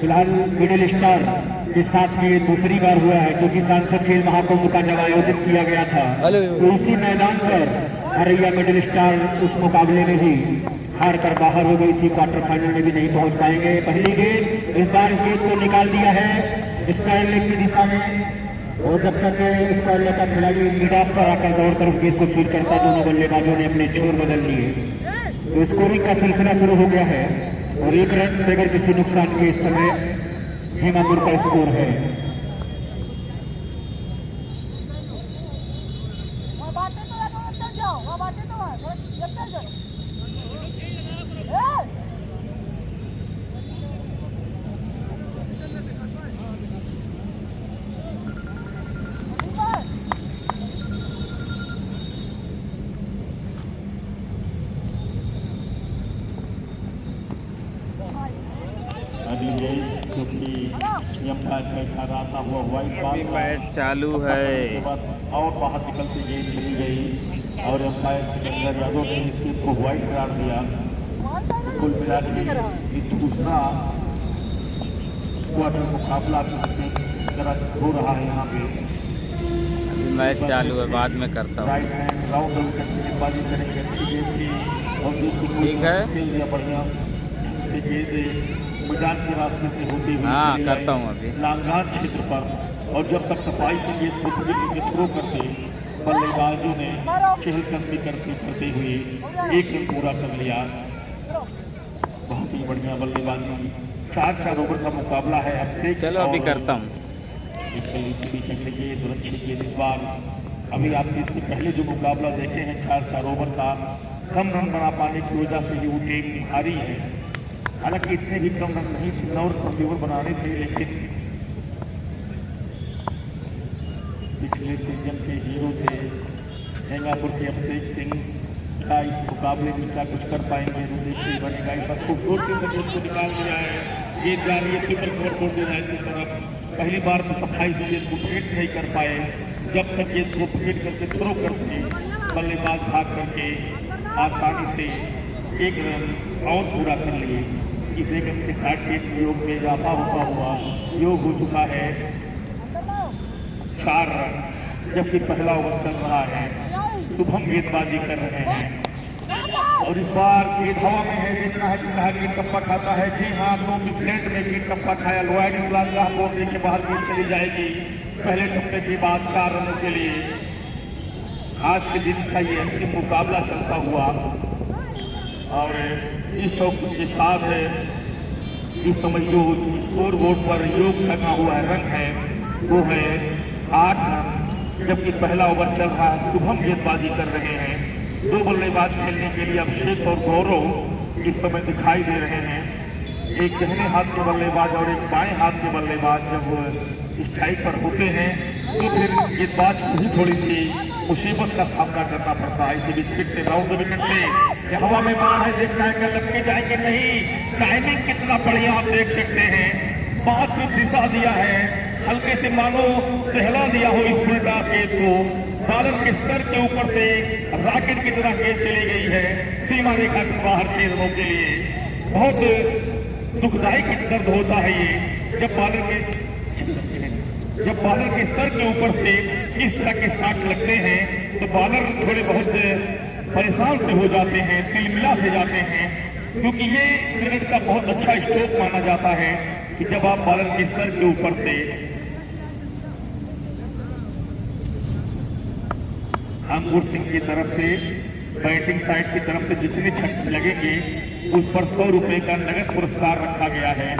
फिलहाल middle star के साथ ये दूसरी बार हुआ है, क्योंकि सांसद खेल महाकुंभ का जब आयोजित किया गया था तो उसी मैदान पर हरैया मिडिल स्टार उस मुकाबले में भी हार कर बाहर हो गई थी, क्वार्टर फाइनल में भी नहीं पहुंच पाएंगे। पहली गेंद इस बार गेंद को निकाल दिया है स्क्वायर लेग की दिशा में, और जब तक स्क्वायर लेग का खिलाड़ी मिड ऑफ पर आकर दौड़कर उस गेंद को फीड करता, दोनों बल्लेबाजों ने अपने छोर बदल लिए। तो स्कोरिंग का सिलसिला शुरू हो गया है और 1 रन बगैर किसी नुकसान के इस समय हेमापुर का स्कोर है। अभी मैच चालू है और बाहर निकलती गेंद चली गई और अंपायर सिकंदर यादव ने इस गेंद को वाइड करार दिया। कुल मिला के दूसरा क्वार्टर मुकाबला हो रहा है यहाँ पे। अभी मैच चालू है, बाद में करता हूँ। राइट हैंड राउंड गेंदबाजी करेंगे, अच्छी गेंद थी और ठीक है, खेल दिया बढ़िया से गेंद मैदान के रास्ते से होती हुई हाँ करता हूँ अभी लांगान क्षेत्र पर, और जब तक सफाई से गेंद को थ्रो करते बल्लेबाजों ने चहलकदमी करते हुए 1 रन पूरा कर लिया। बहुत ही बढ़िया बल्लेबाजी, 4 ओवर का मुकाबला है अब से। चलो अभी करता हूँ। चकड़ी गेंद और अच्छी गेंद इस बार। अभी आपने इसके पहले जो मुकाबला देखे हैं 4 ओवर का, कम रन बना पाने की वजह से ये वो टीम हारी है। हालांकि इतने भी कम रन नहीं थे, 9 प्रति ओवर बनाने थे, लेकिन पिछले सीजन के हीरो थे हेंगापुर के अभिषेक सिंह का इस मुकाबले में क्या कुछ कर पाएंगे तो देखते ही बनेगा। इस बार खूबसूरती से गेंद को निकाल दिया है, गेंद जा रही है कीपर कवर को देना है की तरफ। पहली बार तो सफाई से गेंद को फेंक नहीं कर पाए, जब तक गेंद को फेंक करके थ्रो करते बल्लेबाज भाग करके आसानी से 1 रन और पूरा कर लिए। इस 1 रन के साथ टीम योग में इजाफा होता हुआ योग हो चुका है 4 रन, जबकि पहला ओवर चल रहा है। शुभम गेंदबाजी कर रहे हैं और इस बार गेंद हवा में है, देखना है कि कहा गेंद कप्पा खाता है। जी हाँ, नो मिसलैंड में गेंद कप्पा खाया, लोहाई इस्लाम का बोलने के बाहर गेंद चली जाएगी। पहले टप्पे के बाद 4 रनों के लिए आज के दिन का ये अंतिम मुकाबला चलता हुआ, और इस चौकी के साथ है इस समय जो स्कोर बोर्ड पर योग लगा हुआ रन है वो है 8 रन, जबकि पहला ओवर चल रहा है। शुभम गेंदबाजी कर रहे हैं, 2 बल्लेबाज खेलने के लिए अभिषेक और गौरव इस समय दिखाई दे रहे हैं। एक दाहिने हाथ के बल्लेबाज और एक बाएं हाथ के बल्लेबाज जब स्ट्राइक पर होते हैं तो फिर गेंदबाज को ही थोड़ी सी मुसीबत का सामना करना पड़ता है। इसी विकेट से राउंड विकेट से हवा में मार है, देखना है कि लपके जाएंगे नहीं। टाइमिंग कितना बढ़िया आप देख सकते हैं, बहुत कुछ दिशा दिया है, हल्के से मानो सहला दिया हो इस उल्टा गेंद को। बादल के सर के ऊपर से रॉकेट की तरह गेंद चली गई है सीमा रेखा के बाहर 6 रनों के लिए। बहुत दुखदायक दर्द होता है ये जब बॉलर के सर के ऊपर से इस तरह के शॉट लगते हैं तो बॉलर थोड़े बहुत परेशान से हो जाते हैं, तिलमिला से जाते हैं, क्योंकि ये क्रिकेट का बहुत अच्छा स्ट्रोक माना जाता है कि जब आप बॉलर के सर के ऊपर से अंकुर सिंह की तरफ से बैटिंग साइड की तरफ से जितने छक्के लगेंगे उस पर 100 रुपए का नगद पुरस्कार रखा गया है।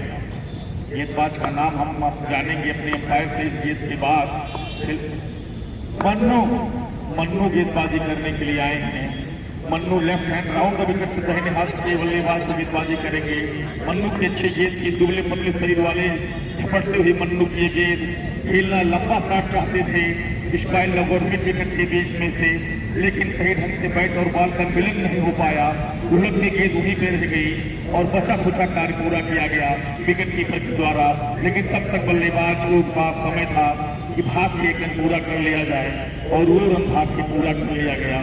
गेंदबाज का नाम हम जानेंगे अपने अंपायर से इस गेंद के बाद। मन्नू गेंदबाजी करने के लिए आए हैं। Mannu left hand round wicket से दाहिने हाथ के बल्लेबाज को गेंदबाजी करेंगे। मन्नू की अच्छी गेंद की, दुबले पतले शरीर वाले झपटते हुए मन्नू की गेंद, खेलना लंबा शॉट चाहते थे स्टाइल और मिड विकेट के बीच में से, लेकिन सही ढंग से बैट और बॉल का मिलन नहीं हो पाया। उलटने गेंद वहीं पे रह गई और बचा खुचा कार्य पूरा किया गया विकेट कीपर के द्वारा। लेकिन तब तक बल्लेबाज को पास समय था कि भाग के एक रन पूरा कर लिया जाए और वो रन भाग के पूरा कर लिया गया।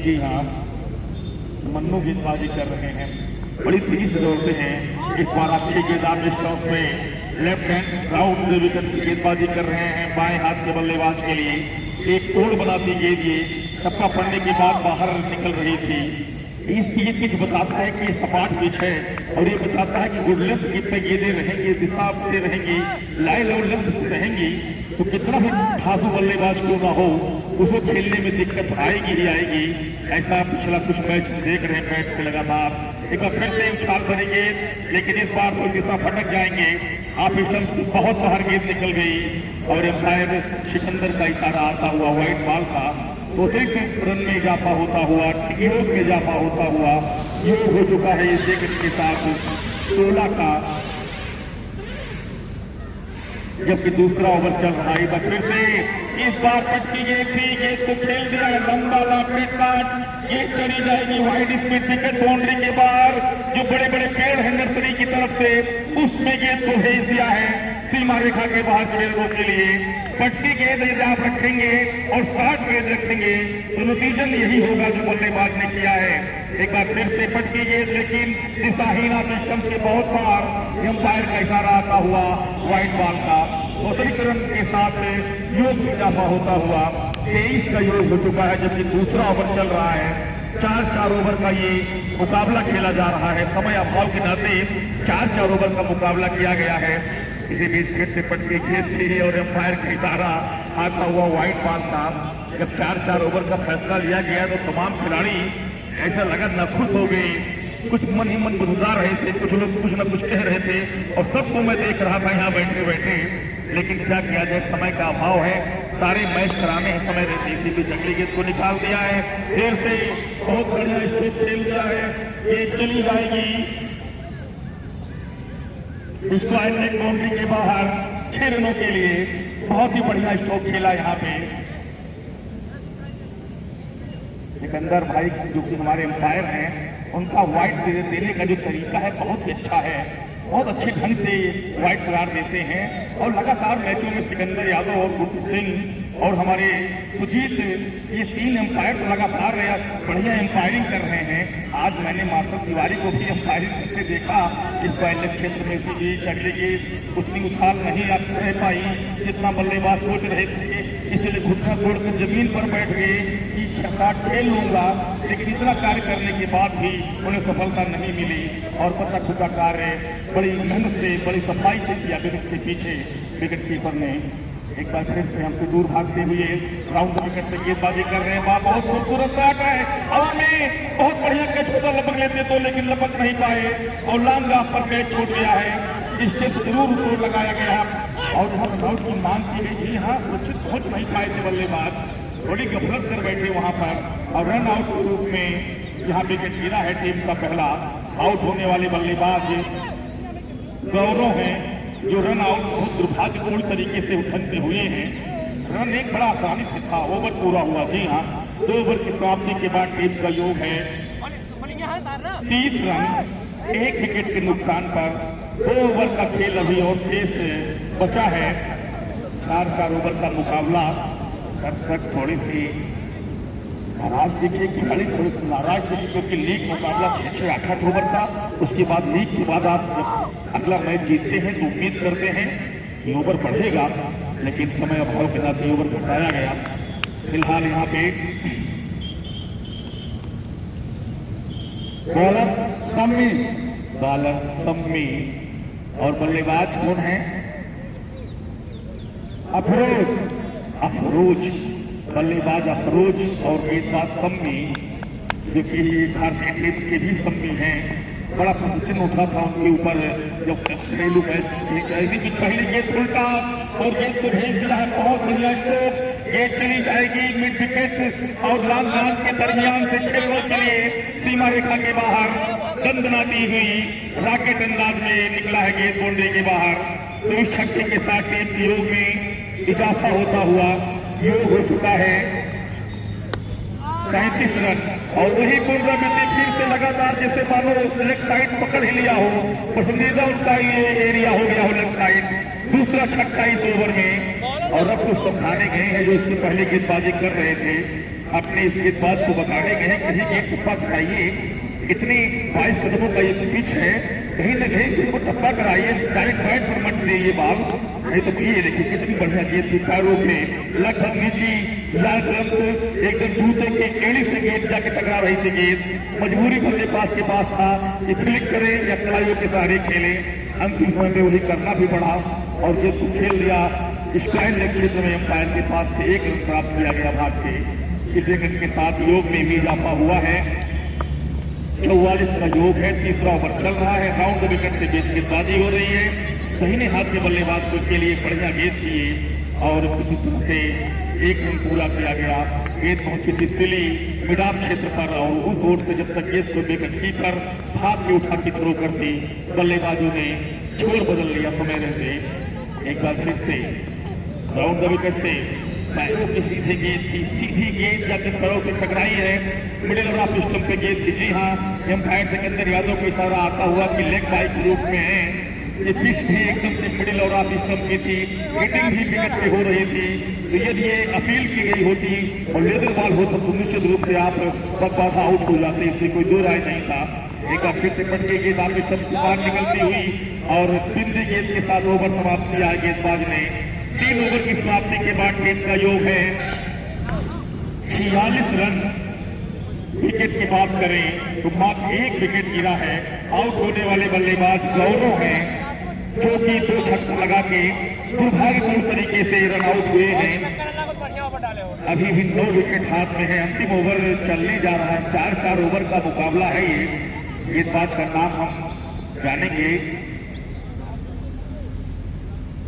जी हाँ, मन्नू गेंदबाजी कर रहे हैं। बड़ी तेजी से दौड़ते हैं। इस बार अच्छी गेंद स्टंप में लेफ्ट हैंड राउंड विकेट से गेंदबाजी कर रहे हैं बाएं हाथ के बल्लेबाज के लिए। एक तोड़ बनाती गेंद ये टप्पा पड़ने के बाद बाहर निकल रही थी। ये पिच बताता है कि सपाट पिच है और ये बताता है कि गुड लेंथ कितने गेंदें रहेंगी, दिशा से रहेंगी, लाइन और लेंथ से रहेंगी, तो कितना भी धांसू बल्लेबाज क्यों ना हो उसको खेलने में दिक्कत आएगी ही आएगी। ऐसा पिछला कुछ मैच देख रहे हैं बैठ के लगातार। एक बार फिर से उछाल भरेंगे लेकिन इस बार तो दिशा भटक जाएंगे। आप स्टंप बहुत बाहर गेंद निकल गई और एम्पायर सिकंदर का इशारा आता हुआ व्हाइट बॉल था। तो रन में इजाफा होता हुआ, योग में इजाफा होता हुआ योग हो चुका है इस विकेट के साथ 16 का। जबकि दूसरा ओवर चल रहा है। फिर से इस बार पटकी गेंद थी, गेंद को खेल दिया है लंबा लापी काट, गेंद चली जाएगी वाइड स्पीड विकेट बाउंड्री के बाहर। जो बड़े बड़े पेड़ है नर्सरी की तरफ से उसमें गेंद को भेज दिया है सीमा रेखा के बाहर 6 रनों के लिए। पट्टी गेंद यदि आप रखेंगे और 60 गेंद रखेंगे तो नतीजन यही होगा जो बल्लेबाज ने किया है। एक बार फिर से पट्टी गेंद लेकिन दिशाहीन स्टंप के बहुत बार एम्पायर का इशारा आता हुआ व्हाइट बॉल का। अतिरिक्त रन के साथ योग में इजाफा होता हुआ 23 का योग हो चुका है। जबकि दूसरा ओवर चल रहा है। 4-4 ओवर का ये मुकाबला खेला जा रहा है। समय अभाव के नाते 4-4 ओवर का मुकाबला किया गया है। इसी बीच फिर से पटकी गेंद थी और एम्पायर का इशारा आता हुआ व्हाइट बॉल था। जब 4-4 ओवर का फैसला लिया गया तो तमाम खिलाड़ी ऐसा लगा नाखुश हो गए, कुछ मन ही मन गुदगुदा रहे थे, कुछ लोग कुछ न कुछ कह रहे थे और सबको मैं देख रहा था यहाँ बैठे बैठे। लेकिन क्या किया जाए, समय का अभाव है, सारे मैच कराने हैं, समय रहते इसी भी जंगली गेंद को निकाल दिया है। फिर से बहुत बढ़िया स्ट्रोक खेल दिया है, गेंद चली जाएगी स्क्वायर लेग बाउंड्री के बाहर 6 रनों के लिए। बहुत ही बढ़िया स्ट्रोक खेला यहाँ पे सिकंदर भाई जो कि हमारे एम्पायर हैं। उनका व्हाइट देने का जो तरीका है बहुत ही अच्छा है, बहुत अच्छे ढंग से व्हाइट करार देते हैं और लगातार मैचों में सिकंदर यादव और गुरप्रीत सिंह और हमारे सुजीत ये 3 एम्पायर तो लगातार बढ़िया एम्पायरिंग कर रहे हैं। आज मैंने मार्शल तिवारी को भी एम्पायरिंग करते देखा। इस वायलेट क्षेत्र में से भी चगले की उतनी उछाल नहीं रह पाई जितना बल्लेबाज सोच रहे थे, इसलिए घुटना तोड़कर जमीन पर बैठ गए कि 6-7 खेल लूंगा। लेकिन इतना कार्य करने के बाद भी उन्हें सफलता नहीं मिली और बचा खुचा कार्य बड़ी मेहनत से बड़ी सफाई से किया विकेट के पीछे विकेट कीपर ने। एक बार फिर से हमसे दूर भागते हुए राउंड विकेट से गेंदबाजी कर रहे हैं। बहुत खूबसूरत बैट है, हवा में बहुत बढ़िया कैच होता लपक लेते तो लेकिन लपक नहीं पाए और लॉन्ग ऑफ पर कैच छूट गया है। स्टेप जरूर उसको लगाया गया और रन आउट की मांग की गई थी। हाँ, सुरक्षित पहुंच नहीं पाए थे बल्लेबाज, बड़ी गफलत कर बैठे वहां पर और रन आउट के रूप में यहाँ विकेट गिरा है। टीम का पहला आउट होने वाले बल्लेबाज गौरव हैं जो रन आउट बहुत दुर्भाग्यपूर्ण तरीके से उठनते हुए हैं। रन एक बड़ा आसानी से था, ओवर पूरा हुआ। जी हाँ, 2 ओवर की समाप्ति के बाद टीम का योग है 30 रन, 1 विकेट के नुकसान पर। 2 ओवर का खेल अभी और शेष बचा है। 4-4 ओवर का मुकाबला। दर्शक थोड़ी सी नाराज दिखे, खिलाड़ी थोड़े से नाराज दिखे क्योंकि लीग मुकाबला 6-6, 8-8 ओवर था। उसके बाद लीग के बाद आप अगला मैच जीतते हैं तो उम्मीद करते हैं कि ओवर बढ़ेगा, लेकिन समय अभाव के साथ ओवर घटाया गया। फिलहाल यहाँ पे बॉलर सम्मी और बल्लेबाज कौन है? अफरोज बल्लेबाज अफरोज और गेंदबाज सम्मी जो कि भारतीय टीम के भी सम्मी हैं। बड़ा प्रश्न उठा था उनके ऊपर जब घरेलू मैच की पहली गेंद उल्टा और गेंद को भेज दिया है। बहुत बढ़िया स्ट्रोक, गेंद चली जाएगी मिड विकेट और लॉन्ग ऑन के दरमियान से 6 रनों के लिए सीमा रेखा के बाहर दंदनाती हुई रॉकेट अंदाज में निकला है गेंद बाउंड्री के बाहर। तो इस छक्के के साथ टीम के योग में इजाफा होता हुआ योग हो चुका है 37 रन। और वही पुनरावृत्ति फिर से लगातार जैसे मानो लेग साइड पकड़ ही लिया हो, पसंदीदा उनका ये एरिया हो गया हो लेग साइड। दूसरा छक्का इस ओवर में और अब कुछ समझाने गए हैं जो इससे पहले गेंदबाजी कर रहे थे, अपने इस गेंदबाज को बताने गए हैं कहीं गेंद छुपा खाइए इतनी 22 कदमों का ये पिच है, कहीं न कहीं उसको टप्पा कराइए, डायरेक्ट पॉइंट पर मत दीजिए बॉल। नहीं तो ये देखिए कितनी बढ़िया गेंद थी, पैरों पे लगभग नीची लाल ग्रंथ एकदम जूते की एड़ी से गेंद जाके टकरा रही थी। गेंद मजबूरी बल्लेबाज के पास था कि फ्लिक करे या कलाइयों के सहारे खेले। अंतिम समय में वही करना भी पड़ा और गेंद को खेल लिया। स्क्वायर लेग क्षेत्र में अंपायर के पास से 1 रन प्राप्त किया गया भाग के। इस 1 रन के साथ योग में भी इजाफा हुआ है। 44 का योग है। तीसरा ओवर चल रहा है। राउंड द विकेट से गेंद गेंदबाजी हो रही है। दाहिने हाथ के बल्लेबाज के लिए बढ़िया गेंद थी और किसी तरह से 1 रन पूरा किया गया। गेंद पहुंची थी सिली मिडाप क्षेत्र पर और उस ओर से जब तक गेंद को विकेट कीपर हाथ में उठा के थ्रो करती, बल्लेबाजों ने छोर बदल लिया समय रहते। एक बार फिर से राउंड द विकेट से पैरों की सीधी गेंद थी, सीधी गेंद जाके पैरों से टकराई है। मिडिल और ऑफ स्टंप पे गेंद थी। जी हाँ, एम्पायर सिकंदर यादव को इशारा आता हुआ कि लेग बाई के रूप में है। ये पिच भी एकदम से मिडिल और ऑफ स्टंप की थी, हिटिंग भी विकेट पे हो रही थी। तो यदि ये अपील की गई होती और लेदर बॉल होता तो निश्चित रूप से आप बकवास आउट हो जाते, इसमें कोई दो राय नहीं था। एक बार फिर से पटके गेंद ऑफ स्टंप के बाहर निकलती हुई और बिंदी गेंद के साथ ओवर समाप्त किया गेंदबाज ने। 3 ओवर की समाप्ति के बाद टीम का योग है 46 रन। विकेट की बात करें तो मात्र 1 विकेट गिरा है। आउट होने वाले बल्लेबाज गौरव हैं जो कि 2 छक्का लगा के दुर्भाग्यपूर्ण तरीके से रन आउट हुए हैं। अभी भी 9 विकेट हाथ में है। अंतिम ओवर चलने जा रहा है। 4-4 ओवर का मुकाबला है। ये गेंदबाज का नाम हम जानेंगे।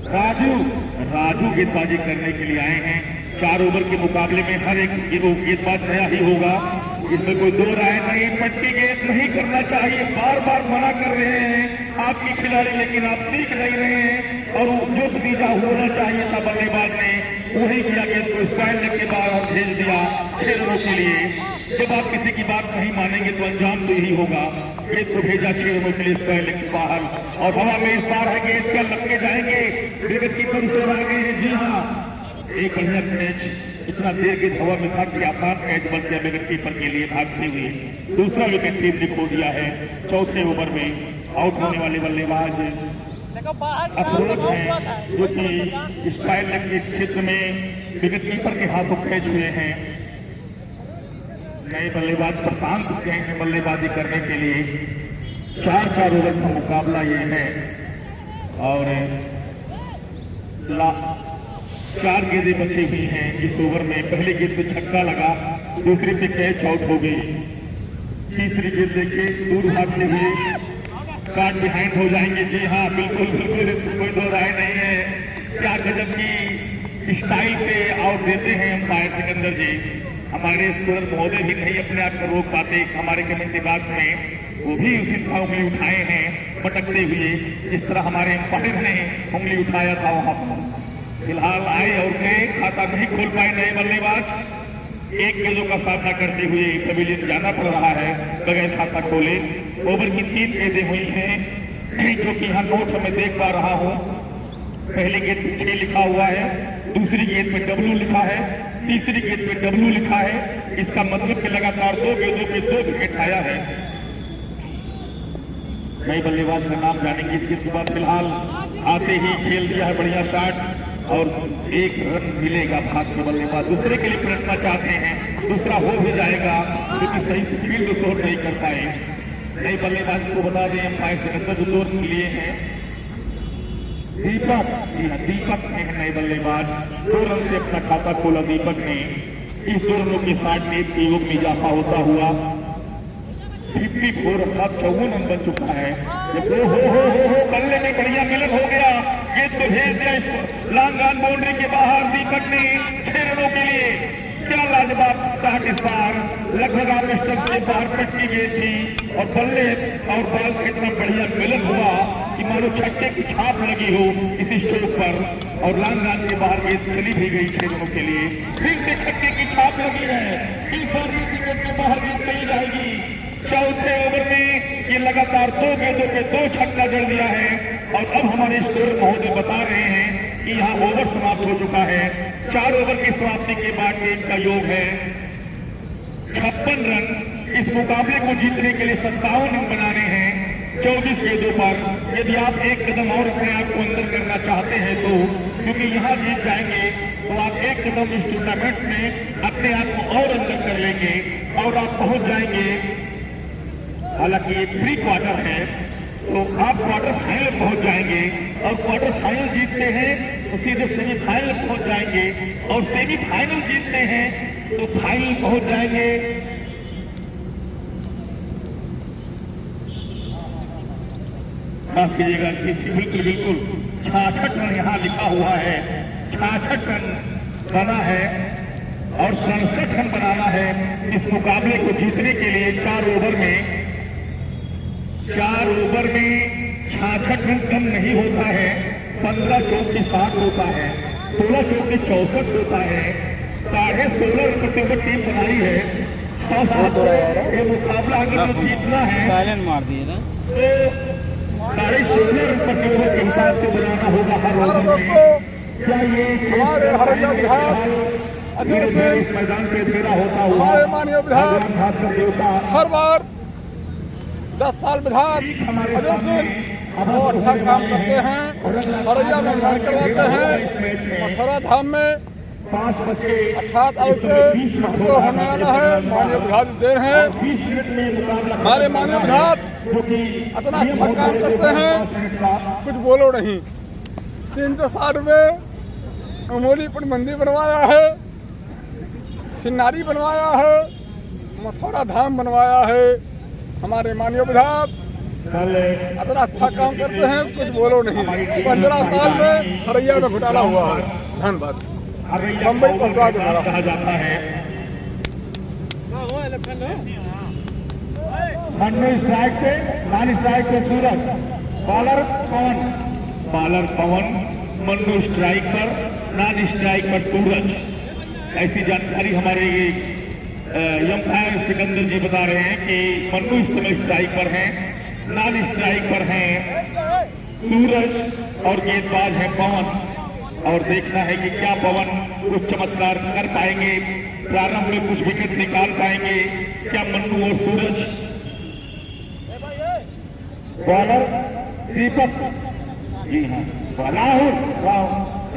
राजू गेंदबाजी करने के लिए आए हैं। 4 ओवर के मुकाबले में हर एक गेंदबाज नया ही होगा, इसमें कोई दो राय नहीं। पटकी गेंद नहीं करना चाहिए, बार बार मना कर रहे हैं आपके खिलाड़ी, लेकिन आप सीख नहीं रहे हैं। और जो नतीजा होना चाहिए था बल्लेबाज ने वही किया, गेंद को स्क्वायर लेग के बाहर भेज दिया 6 रनों के लिए। जब आप किसी की बात नहीं मानेंगे तो अंजाम तो यही होगा। गेंद को भेजा 6 रनों के लिए स्क्वायर लेग के बाहर और हवा में इस बार है गेंद क्या लग के जाएंगे। विकेट कीपर से आ गए हैं। जी हाँ, एक बढ़िया कैच, इतना देर गेंद हवा में था कि आसान कैच बन गया विकेट कीपर के लिए भागते हुए। दूसरा विकेट टीम ने खो दिया है। चौथे ओवर में आउट होने वाले बल्लेबाज अफरोज हैं जो कि स्क्वायर लेग के क्षेत्र में विकेट कीपर के हाथों कैच हुए हैं। नए बल्लेबाज प्रशांत गए हैं बल्लेबाजी करने के लिए। 4-4 ओवर का मुकाबला ये है और 4 गेंदें बची हुई हैं इस ओवर में। पहली गेंद पे छक्का लगा, दूसरी पे कैच आउट हो गई, तीसरी गेंद देखिए दूर भागते हुए कार्ड बिहाइंड हो जाएंगे। जी हाँ, बिल्कुल बिल्कुल, कोई दो राय नहीं है। क्या गजब की स्टाइल से आउट देते हैं अंपायर सिकंदर जी। हमारे स्टूडेंट महोदय भी नहीं अपने आप को रोक पाते। हमारे कमेंट्री बॉक्स में वो भी उसी तरह उंगली उठाए हैं पटकते हुए, जिस तरह हमारे अंपायर ने उंगली उठाया था वहां पर। फिलहाल आए और गए, खाता नहीं खोल पाए नए बल्लेबाज। 1 गेंदों का सामना करते हुए पवेलियन जाना पड़ रहा है बगैर खाता खोले। ओवर की 3 गेंदें हुई हैं जो कि यहाँ नोट में देख पा रहा हूँ। पहली गेंद पे 6 लिखा हुआ है, दूसरी गेंद पे W लिखा है, तीसरी गेंद पे W लिखा है। इसका मतलब कि लगातार 2 गेंदों पे 2 विकेट आया है। नए बल्लेबाज का नाम जानेंगे इसके बाद। फिलहाल आते ही खेल दिया है बढ़िया शॉट और 1 रन मिलेगा भाग के बल्लेबाज। दूसरे के लिए पलटना चाहते हैं, दूसरा हो भी जाएगा क्योंकि सही से फील्ड शॉट नहीं कर पाए। नए बल्लेबाज को बता दें अंपायर सिकंदर 2 रन लिए हैं। दीपक ने नए बल्लेबाज 2 रन से अपना खाता खोला। दीपक ने इस 2 रनों के साथ टीम के योग में इजाफा होता हुआ 54 अर्थात 54 रन बन चुका है। हो बल्ले में बढ़िया मिलन हो गया, गेंद को भेज दिया इसको लॉन्ग ऑन बाउंड्री के बाहर। दीपक ने 6 रनों के लिए क्या लाजवाब शॉट इस बार, लगभग आप स्टंप से बाहर पटकी गेंद थी और बल्ले और बॉल का इतना बढ़िया मिलन हुआ कि मानो छक्के की छाप लगी हो इस स्ट्रोक पर और लॉन्ग ऑन के बाहर गेंद चली भी गई 6 रनों के लिए। फिर से छक्के की छाप लगी है, इस बार भी विकेट के बाहर गेंद चली जाएगी। चौथे ओवर में ये लगातार 2 गेंदों पे 2 छक्का जड़ दिया है और अब हमारे स्कोर महोदय बता रहे हैं कि यहाँ ओवर समाप्त हो चुका है। 4 ओवर की समाप्ति के बाद टीम का योग है 56 रन। इस मुकाबले को जीतने के लिए 57 रन बनाने हैं 24 गेंदों पर। यदि आप एक कदम और अपने आप को अंदर करना चाहते हैं तो, क्योंकि यहाँ जीत जाएंगे तो आप एक कदम इस टूर्नामेंट्स में अपने आप को और अंदर कर लेंगे और आप पहुंच जाएंगे। हालांकि ये प्री क्वार्टर है तो आप क्वार्टर फाइनल पहुंच जाएंगे और क्वार्टर फाइनल जीतते हैं तो सीधे सेमीफाइनल पहुंच जाएंगे और सेमीफाइनल जीतते हैं तो फाइनल पहुंच जाएंगे। माफ कीजिएगा, बिल्कुल बिल्कुल 66 रन यहाँ लिखा हुआ है, 66 रन बना है और 67 रन बनाना है इस मुकाबले को जीतने के लिए। 4 ओवर में 66 रन कम नहीं होता है। 15 चौक के 60 होता है, 16 चौक के 64 होता है। 16.5 रन प्रति ओवर टीम बनाई है और ये मुकाबला अगर जो जीतना है साइलेंट मार दिए ना तो 16.5 रन प्रति ओवर के हिसाब से बनाना होगा हर ओवर में। क्या ये इस मैदान पे फेरा होता हुआ हमारे माननीय विधायक भास्कर देवता हर बार 10 साल विधायक अजय सिंह वो अच्छा काम करते हैं, हरैया में मैच करवाते हैं। मथुरा धाम में 5:28 महत्व होने वाला है। माननीय विधायक दे रहे हैं, 20 मिनट में मुकाबला हमारे माननीय विधायक जो कि इतना अच्छा काम करते हैं, कुछ बोलो नहीं। 360 में अमोलीपुर मंदिर बनवाया है, सिन्नारी बनवाया है, मथुरा धाम बनवाया है। हमारे माननीय विधायक इतना अच्छा काम करते हैं, कुछ बोलो नहीं। 15 साल में हरैया में घोटाला हुआ है। धन्यवाद। बम्बई पहुंचा दो कहा जाता है। मन्नू स्ट्राइक पे, नॉन स्ट्राइक पे सूरज, बॉलर पवन, मन्नू स्ट्राइक पर, नॉन स्ट्राइक पर सूरज। ऐसी जानकारी हमारे एम्पायर सिकंदर जी बता रहे हैं कि मन्नू इस समय स्ट्राइक पर हैं, नॉन स्ट्राइक पर हैं सूरज और गेंदबाज है पवन। और देखना है कि क्या पवन कुछ चमत्कार कर पाएंगे, प्रारंभ में कुछ विकेट निकाल पाएंगे क्या मन्नू और सूरज। बॉलर दीपक, जी हाँ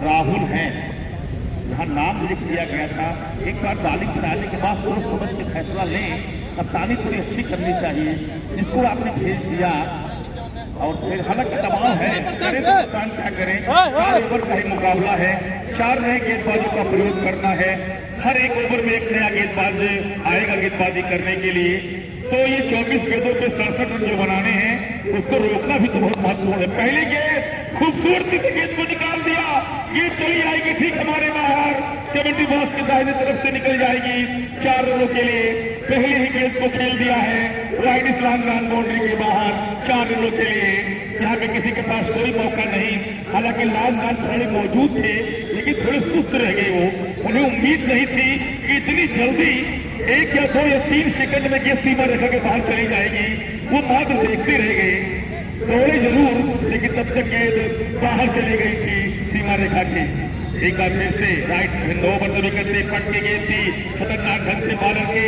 राहुल हैं, यहाँ नाम लिख दिया गया था। एक बार बॉलिंग कराने के बाद सोच समझ के फैसला लें, कप्तानी थोड़ी अच्छी करनी चाहिए। जिसको आपने भेज दिया और फिर हालांकि दबाव है, करें तो कप्तान क्या करें। 4 ओवर का ही मुकाबला है, 4 नए गेंदबाजों का प्रयोग करना है। हर एक ओवर में एक नया गेंदबाज आएगा गेंदबाजी करने के लिए। तो ये 24 गेंदों पे 67 रन जो बनाने हैं उसको रोकना भी तो बहुत महत्वपूर्ण है। पहली गेंद खूबसूरती से गेंद को निकाल दिया, गेंद चली आएगी ठीक हमारे बाहर, कमेटी बॉक्स की दाहिने तरफ से निकल जाएगी 4 रनों के लिए। पहले ही गेंद को खेल दिया है वाइड स्लॉट बाउंड्री के बाहर 4 रनों के लिए। यहाँ पे किसी के पास कोई मौका नहीं। हालांकि लाल खिलाड़ी मौजूद थे लेकिन थोड़े सुस्त रह गए वो, उन्हें उम्मीद नहीं थी कि इतनी जल्दी 1 या 2 या 3 सेकंड में गेंद सीमा रेखा के बाहर चली जाएगी। वो मात्र देखते रह गए, दौड़े जरूर लेकिन तब तक गेंद बाहर चली गई थी सीमा रेखा की। एक बार फिर से राइट 9 ओवर विकेट से पट के गेंद थी, खतरनाक ढंग से बॉलर के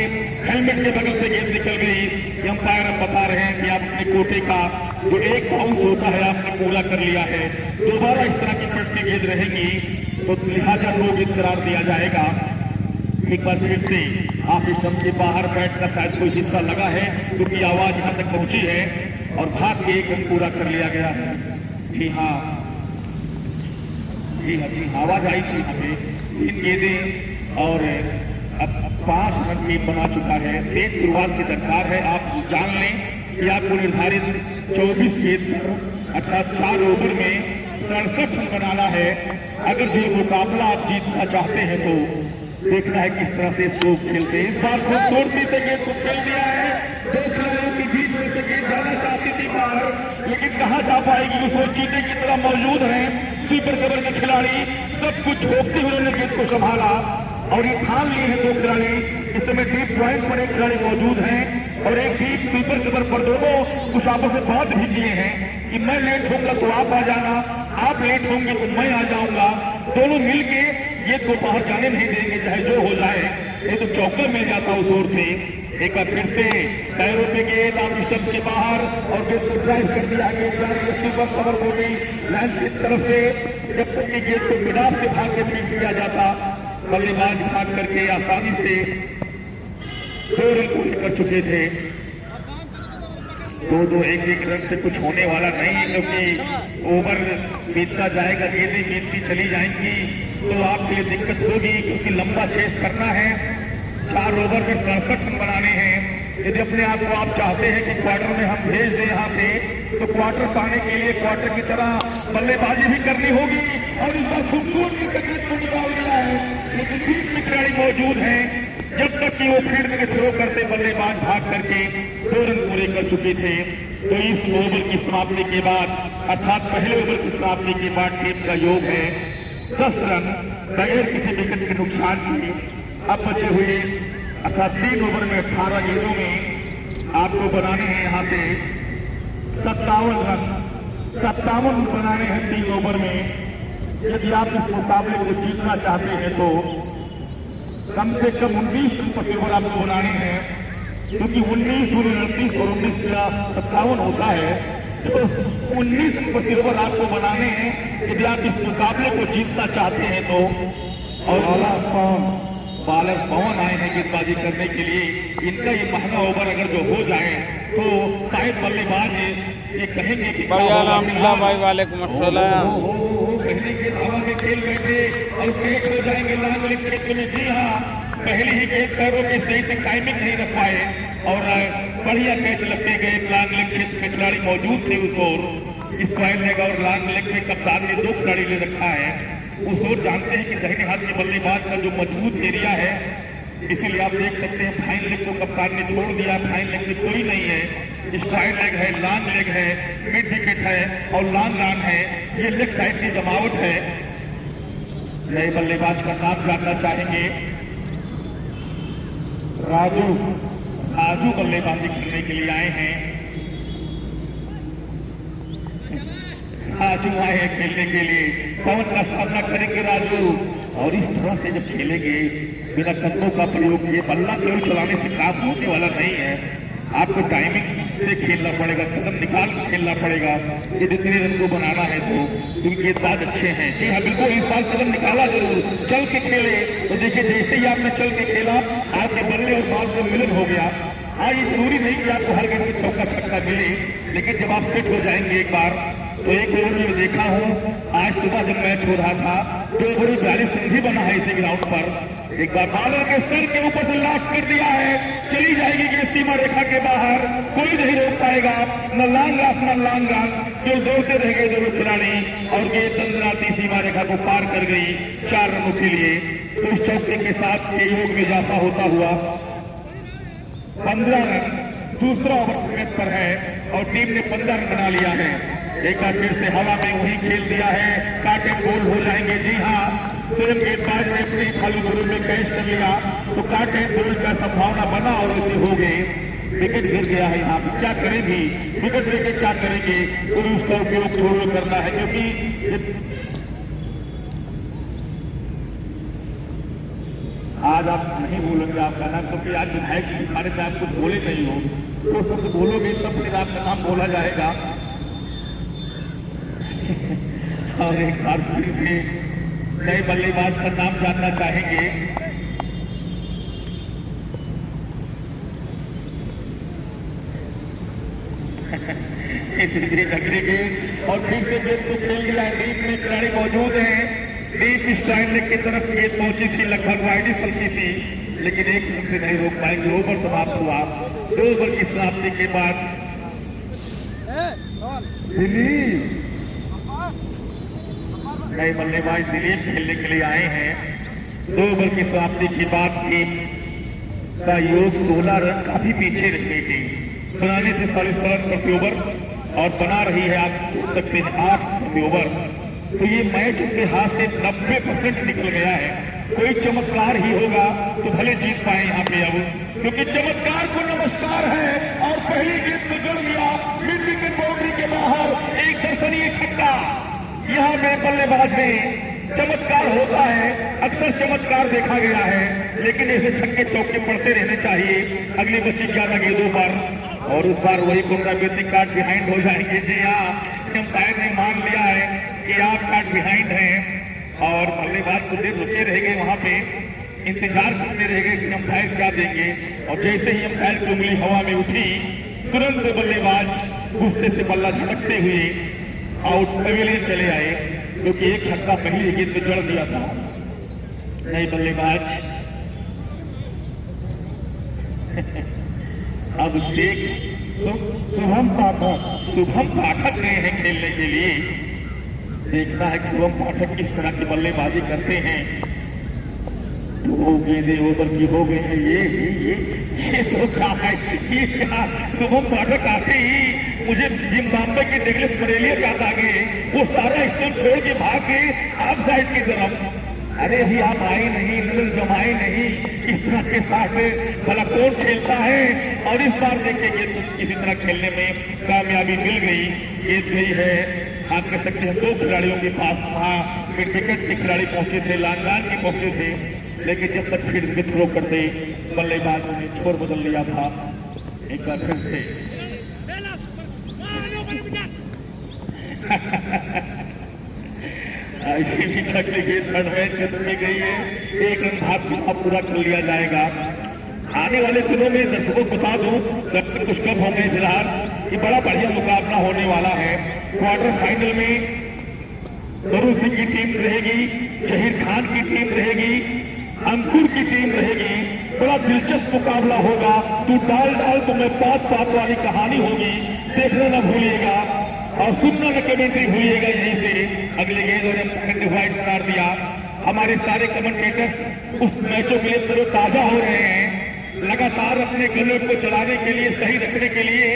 हेलमेट के बगल से गेंद निकल गई। अंपायर अब बता रहे हैं कि आप अपने कोटे का जो एक बाउंस होता है आपने पूरा कर लिया है। दोबारा इस तरह की पट की गेंद रहेंगी तो लिहाजा नो गेंद करार दिया जाएगा। एक बार फिर से आप स्टंप के बाहर बैट का शायद कोई हिस्सा लगा है क्योंकि आवाज यहाँ तक पहुंची है और भाग के 1 रन पूरा कर लिया गया है। जी हाँ, आवाज आई थी हमें 3 गेंदें और अब 5 रन टीम बना चुका है। तेज शुरुआत की दरकार है। आप जान लें कि आपको निर्धारित 24 गेंद पर अर्थात 4 ओवर में 67 रन बनाना है। अगर जो मुकाबला आप जीतना चाहते हैं तो देखना है किस तरह से इसको खेलते हैं। इस बार खूबसूरती से गेंद को खेल दिया है, 2 खिलाड़ियों के बीच में से गेंद जाना चाहती थी बाहर लेकिन कहाँ जा पाएगी, उसको चीते की तरह मौजूद है स्वीपर कवर के खिलाड़ी। सब कुछ छोड़ते हुए उन्होंने गेंद को संभाला और ये ठान लिए हैं 2 खिलाड़ी। इस समय डीप पॉइंट पर 1 खिलाड़ी मौजूद है और एक डीप स्वीपर कवर पर दोनों कुछ आपस में बात भी किए हैं कि मैं लेट होऊंगा तो आप आ जाना, आप लेट होंगे तो मैं आ जाऊंगा। दोनों मिलके गेंद को बाहर जाने नहीं देंगे चाहे जो हो जाए। ये तो चौका मिल जाता उस ओर से। एक बार फिर से पैरों पे गेंद आउट स्टंप्स के बाहर और गेंद को ड्राइव कर दिया। गेंद जा रही है सुपर कवर हो गई लाइन की तरफ से। जब तक कि गेंद को मिडाफ से भाग के फील्ड किया जाता, बल्लेबाज भाग करके आसानी से 2 रन पूरे कर चुके थे। 2-2 1-1 रन से कुछ होने वाला नहीं है, क्योंकि ओवर बीतता जाएगा, गेंदें बीतती चली जाएंगी तो आपके लिए दिक्कत होगी, क्योंकि लंबा चेस करना है। 4 ओवर में 67 रन बनाने हैं। यदि अपने आप को आप चाहते हैं कि क्वार्टर में हम भेज दें यहाँ से, तो क्वार्टर पाने के लिए क्वार्टर की तरह बल्लेबाजी भी करनी होगी। और इस बार खूबसूरती से गेंद को निकाल दिया है, लेकिन बीच में खिलाड़ी मौजूद हैं। जब तक कि वो फील्ड में थ्रो करते बल्लेबाज भाग करके 2 रन पूरे कर चुके थे। तो इस ओवर की समाप्ति के बाद, अर्थात पहले ओवर की समाप्ति के बाद टीम का योग है 10 रन बगैर किसी विकेट के नुकसान के। अब बचे हुए अर्थात 3 ओवर में 18 गेंदों में आपको बनाने हैं यहाँ से 57 रन। 57 रन बनाने हैं 3 ओवर में। यदि आप इस मुकाबले को जीतना चाहते हैं तो कम से कम 19 रन प्रति ओवर आपको बनाने हैं, क्योंकि 19 29 और 19 का 57 होता है, तो 19 रन प्रति ओवर आपको बनाने हैं यदि आप इस मुकाबले को जीतना चाहते हैं तो। और बालक पवन आए हैं गेंदबाजी करने के लिए। इनका ये महंगा ओवर अगर जो हो जाए तो शायद बल्लेबाज ये कहेंगे कि भाई वालेकुम अस्सलाम। पहली गेंद हवा में खेल बैठे और कैच हो जाएंगे लाल लेग क्षेत्र में। जी हाँ, पहली ही गेंद पैरों के सही से टाइमिंग नहीं रख पाए और बढ़िया कैच लगते गए। लाल लेग क्षेत्र में खिलाड़ी मौजूद थे उस ओर, स्क्वायर लेग और लाल लेग में कप्तान ने 2 खिलाड़ी ले रखा है। उस ओर जानते हैं कि दाहिने हाथ के बल्लेबाज का जो मजबूत एरिया है, इसीलिए आप देख सकते हैं फाइन लेग को कप्तान ने छोड़ दिया। फाइन लेग में कोई नहीं है, स्क्वायर लेग है, लॉन्ग लेग है, मिड विकेट है और लॉन्ग रन है। ये लेग साइड की जमावट है। नए बल्लेबाज का नाम जानना चाहेंगे। राजू बल्लेबाजी करने के लिए आए हैं। राजू आए हैं खेलने के लिए। पवन का सामना करेंगे राजू, और इस तरह से जब खेलेंगे बिना कदमों का प्रयोग किए, बल्ला केवल चलाने से काम होने वाला नहीं है। आपको टाइमिंग से खेलना पड़ेगा, कदम निकाल के खेलना पड़ेगा यदि 3 रन को बनाना है तो। क्योंकि गेंदबाज अच्छे हैं। जी हाँ बिल्कुल, इस बार कदम निकाला जरूर, चल के खेले। तो देखिए जैसे ही आपने चल के खेला, आपके बल्ले और बॉल का मिलन हो गया। हाँ, ये जरूरी नहीं कि आपको हर गेंद में चौका छक्का मिले, लेकिन जब आप सेट हो जाएंगे एक बार तो एक ओवर में देखा हूं, आज सुबह जब मैच हो रहा था 2 ओवर 42 रन भी बना है इसी ग्राउंड पर। एक बार बॉलर के सर के ऊपर से लॉक कर दिया है, चली जाएगी गेंद सीमा रेखा के बाहर, कोई नहीं रोक पाएगा। न लॉन्ग ऑफ न लॉन्ग रन, जो दौड़ते रह गए दोनों खिलाड़ी और गेंद तंदराती सीमा रेखा को पार कर गई 4 रनों के लिए। तो इस चौके के साथ के योग में इजाफा होता हुआ 15 रन दूसरा ओवर पर है और टीम ने 15 रन बना लिया है। एक बार फिर से हवा में वही खेल दिया है, काटे गोल हो जाएंगे। जी हाँ, स्वयं गेंदबाज ने अपनी खाली गोल में कैच कर लिया तो काटे गोल का संभावना बना और उसे हो गए। विकेट गिर गया है यहाँ पे, क्या करें भी, विकेट लेके क्या करेंगे, कोई उसका उपयोग जरूर करना है। क्योंकि आज आप नहीं बोलेंगे आपका नाम, क्योंकि आज विधायक के बारे में आप कुछ बोले नहीं हो, तो शब्द बोलोगे तब फिर आपका नाम बोला जाएगा। और एक बार फिर से नए बल्लेबाज का नाम जानना चाहेंगे। इसलिए झगड़ेंगे और फिर से गेंद को खेल दिया है। डीप में खिलाड़ी मौजूद हैं। डीप स्ट्राइक लेग की तरफ गेंद पहुंची थी, लगभग वाइडिश हल्की सी, लेकिन एक रन से नहीं रोक पाएंगे। ओवर समाप्त हुआ। 2 ओवर की समाप्ति के बाद दिलीप, नए बल्लेबाज दिलीप खेलने के लिए आए हैं। 2 ओवर की समाप्ति के बाद टीम का योग 16 रन, काफी पीछे रह गई थी। बनाने से 16.5 रन प्रति ओवर और बना रही है, आप सोच सकते हैं 8 प्रति ओवर। तो ये मैच उनके हाथ से 90% निकल गया है। कोई चमत्कार ही होगा तो भले जीत पाए यहाँ पे अब, क्योंकि चमत्कार को नमस्कार है। और पहली गेंद में जड़ गया मिड विकेट बाउंड्री के बाहर, एक दर्शनीय छक्का। यहाँ में बल्लेबाज ने चमत्कार होता है, अक्सर चमत्कार देखा गया है, लेकिन ऐसे छक्के चौके पड़ते रहने चाहिए अगली बच्ची 11 गेंदों पर। और उस बार वही पुनरावृत्ति कार्ड बिहाइंड हो जाएंगे। जी हाँ, अंपायर ने मान लिया है कि आप कार्ड बिहाइंड हैं और बल्लेबाज कुछ देर रुके रहेंगे, वहां पे इंतजार करते रहेंगे कि अंपायर क्या देंगे। और जैसे ही अंपायर की उंगली हवा में उठी, तुरंत बल्लेबाज गुस्से से बल्ला झटकते हुए आउट पवेलियन चले आए, क्योंकि एक छक्का पहली गेंद में जड़ दिया था। नए बल्लेबाज अब देख शुभम पाठक गए हैं खेलने के लिए। देखना है शुभम पाठक किस तरह की बल्लेबाजी करते हैं। 2 गेंदें ओवर की हो गई है। ये तो क्या है, ये क्या। शुभम पाठक आते ही मुझे जिम्बाब्वे के डगलस बरेलिया याद आ गए। वो सारा स्टोन छोड़ के भाग गए ऑफ साइड की तरफ। अरे अभी आप आए नहीं, नजर जमाए नहीं, इस तरह के साथ भला कौन खेलता है। और इस बार देखेंगे तो किसी तरह खेलने में कामयाबी मिल गई। ये सही है, आप कह सकते हैं 2 खिलाड़ियों के पास वहां क्रिकेट के खिलाड़ी पहुंचे थे, लांगान के पहुंचे थे, लेकिन जब तक फील्ड में थ्रो करते बल्लेबाजों ने छोर बदल लिया था। एक बार फिर से ऐसी भी छक्के की थर्ड मैच खत्म में गई है। एक रन हाथ पूरा कर लिया जाएगा। आने वाले दिनों में दर्शकों को बता दूं, जब तक कुछ कम हो गए फिलहाल, ये बड़ा बढ़िया मुकाबला होने वाला है। क्वार्टर फाइनल में वरुण सिंह की टीम रहेगी, जहीर खान की टीम रहेगी, अंकुर की टीम रहेगी। बड़ा दिलचस्प मुकाबला होगा। तू डाल तो मैं बात वाली कहानी होगी, देखना न भूलिएगा और सुनना न कमेंट्री भूलिएगा। यहीं से अगले गेंद और डिवाइड कर दिया। हमारे सारे कमेंटेटर्स उस मैचों के लिए तरोताजा हो रहे हैं। लगातार अपने गले को चलाने के लिए, सही रखने के लिए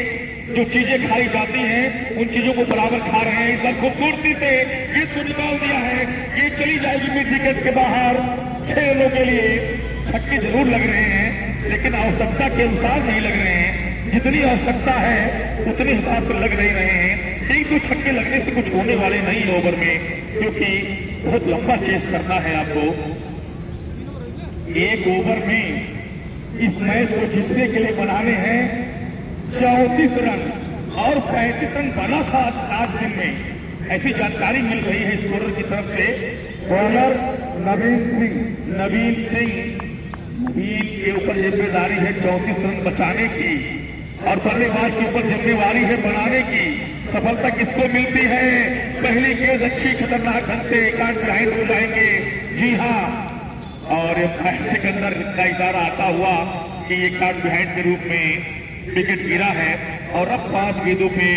जो चीजें खाई जाती हैं उन चीजों को बराबर खा रहे हैं। इस बार खूबसूरती से गेंद को निकाल दिया है। ये चली जाएगी मिड विकेट के बाहर। 6 रनों के लिए छक्के जरूर लग रहे हैं, लेकिन आवश्यकता के अनुसार नहीं लग रहे हैं। जितनी आवश्यकता है उतने हिसाब से लग नहीं रहे हैं। 1-2 छक्के लगने से कुछ होने वाले नहीं ओवर में, क्योंकि बहुत लंबा चेस करना है आपको। 1 ओवर में इस मैच को जीतने के लिए बनाने हैं 34 रन और 35 रन बना था आज दिन में। ऐसी जानकारी मिल रही है स्कोरर की तरफ से। बॉलर नवीन सिंह के ऊपर जिम्मेदारी है 34 रन बचाने की और बल्लेबाज के ऊपर जिम्मेवारी है बनाने की। सफलता किसको मिलती है? पहली गेंद अच्छी खतरनाक ढंग से कार्ड बिहाइंड हो जाएंगे। जी हाँ, और सिकंदर का इशारा आता हुआ कि ये कार्ड बिहाइंड के रूप में विकेट गिरा है। और अब 5 गेंदों पे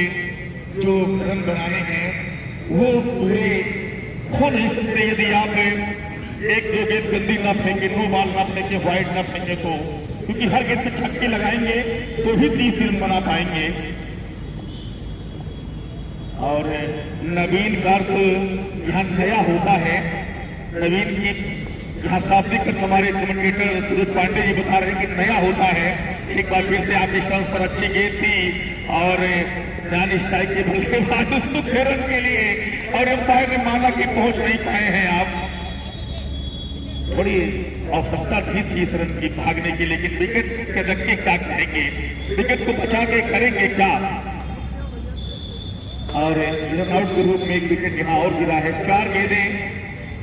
जो रन बनाने हैं वो पूरे हो नहीं सकते यदि आप 1-2 गेंद गंदी ना फेंके, नो बॉल ना फेंके, वाइड ना फेंके तो, क्योंकि हर गेंद पे छक्के लगाएंगे तो ही 30 रन बना पाएंगे। और नवीन का अर्थ यहाँ नया होता है। नवीन की यहाँ शाब्दिक अर्थ हमारे कमेंटेटर सूरज पांडे जी बता रहे हैं कि नया होता है। एक बार फिर से आप स्टंस पर अच्छी गेंद थी और नॉन स्ट्राइक के बल्लेबाज उसको 6 रन के लिए, और अंपायर ने माना कि पहुंच नहीं पाए हैं आप। थोड़ी आवश्यकता भी थी इस रन की भागने की, लेकिन विकेट के धक्के क्या करेंगे, विकेट को बचा के करेंगे क्या। और रन आउट के रूप में एक विकेट यहाँ और गिरा है। 4 गेंदें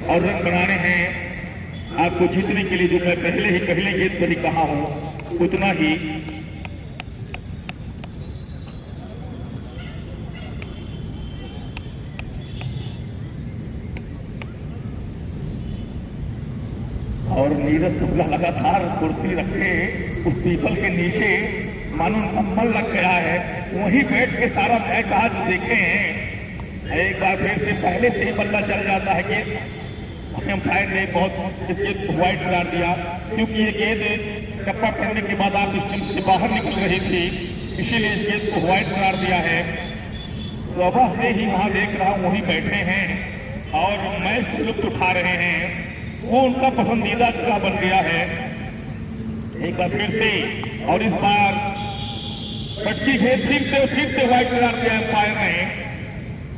और रन बनाने हैं आपको जीतने के लिए, जो मैं पहले गेंद पर ही कहा हूं उतना ही। और नीरज शुक्ला लगातार कुर्सी रखे उस पीपल के नीचे, मानो नंबर लग गया है, वहीं बैठ के सारा मैच आज देखे हैं। एक बार फिर से पहले से ही बल्ला चल जाता है कि अंपायर ने बहुत इस गेंद को वाइड करार दिया, क्योंकि ये गेंद टप्पा करने के बाद आप स्टंप से बाहर निकल रही थी, इसीलिए इस गेंद को वाइड करार दिया है। सुबह से ही वहां देख रहा हूं, वहीं बैठे हैं और मैच का लुत्फ उठा रहे हैं। वो उनका पसंदीदा जगह बन गया है। एक बार फिर से, और इस बार फटकी गेंद फिर से वाइड करार दिया अंपायर ने।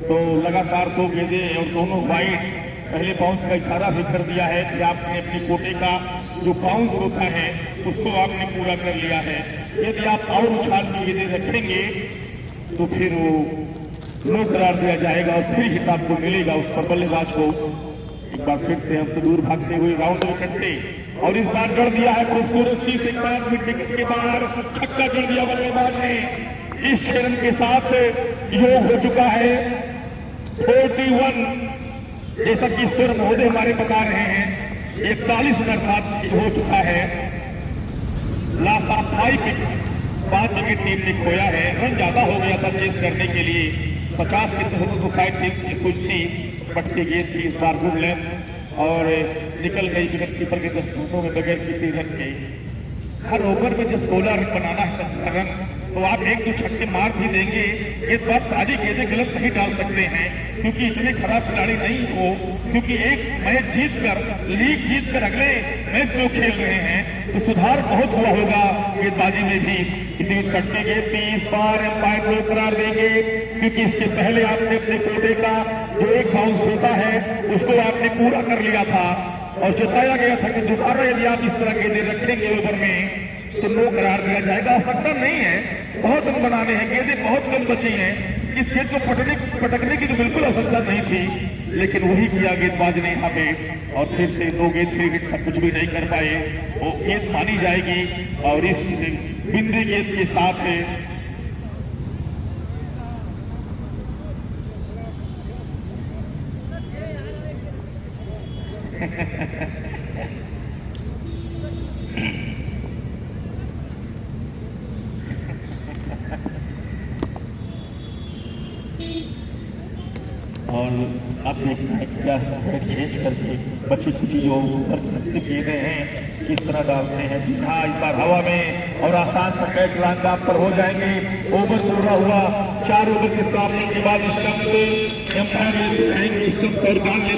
तो लगातार 2 गेंदें और दोनों वाइड पहले बाउंस का इशारा भी कर दिया है कि आपने अपनी कोटे का जो बाउंस होता है उसको आपने पूरा कर लिया है। यदि आप और उछाल की गेंदें रखेंगे तो फिर वो नो करार दिया जाएगा और फिर हिट आपको मिलेगा उस पर बल्लेबाज को। एक बार फिर से हमसे दूर भागते हुए राउंड विकेट से, और इस बार जड़ दिया है खूबसूरती से 5 विकेट के बाहर, छक्का जड़ दिया बल्लेबाज ने। इस चरण के साथ योग हो चुका है 41, जैसा कि ईश्वर महोदय हमारे बता रहे हैं 41 रन अर्थात हो चुका है। लास्ट 5 विकेट 5 विकेट टीम ने खोया है। रन ज्यादा हो गया था चेस करने के लिए, 50 के तहत तो शायद टीम से कुछ थी, बट के गेंद थी इस बार गुड लेंथ और निकल गई विकेट कीपर के दस्तों में बगैर किसी रन के। हर ओवर में जब 16 रन बनाना है 17 रन, तो आप 1-2 छक्के मार भी देंगे। इस बार सारी गेंदें गलत नहीं डाल सकते हैं क्योंकि इतने खराब खिलाड़ी नहीं हो, क्योंकि एक मैच जीतकर लीग जीतकर अगले मैच में खेल रहे हैं तो सुधार बहुत हुआ होगा गेंदबाजी में भी। इतनी कटने गेंद थी, इस बार एम्पायर नो करार देंगे क्योंकि इसके पहले आपने अपने कोटे का जो एक बाउंस होता है उसको आपने पूरा कर लिया था और जताया गया था कि दोबारा यदि आप इस तरह गेंदें रखेंगे ओवर में तो नो करार दिया जाएगा। आवश्यकता नहीं है, बहुत रन बनाने हैं, गेंदें बहुत कम बची हैं। इस गेंद को पटकने की तो बिल्कुल आवश्यकता नहीं थी, लेकिन वही किया गेंदबाज ने यहाँ पे, और फिर से 2 गेंद 3 विकेट तक कुछ भी नहीं कर पाए। वो गेंद मानी जाएगी और इस बिंदी गेंद के साथ और आप देखना है क्या चेंज करके बच्चे कुछ जो ऊपर किए गए हैं किस तरह डालते हैं। जी हाँ, इस बार हवा में और आसान सा कैच लांगा पर हो जाएंगे। ओवर पूरा हुआ, 4 ओवर के सामने के बाद स्टंप से एम्पायर लेते स्टंप और गान लेते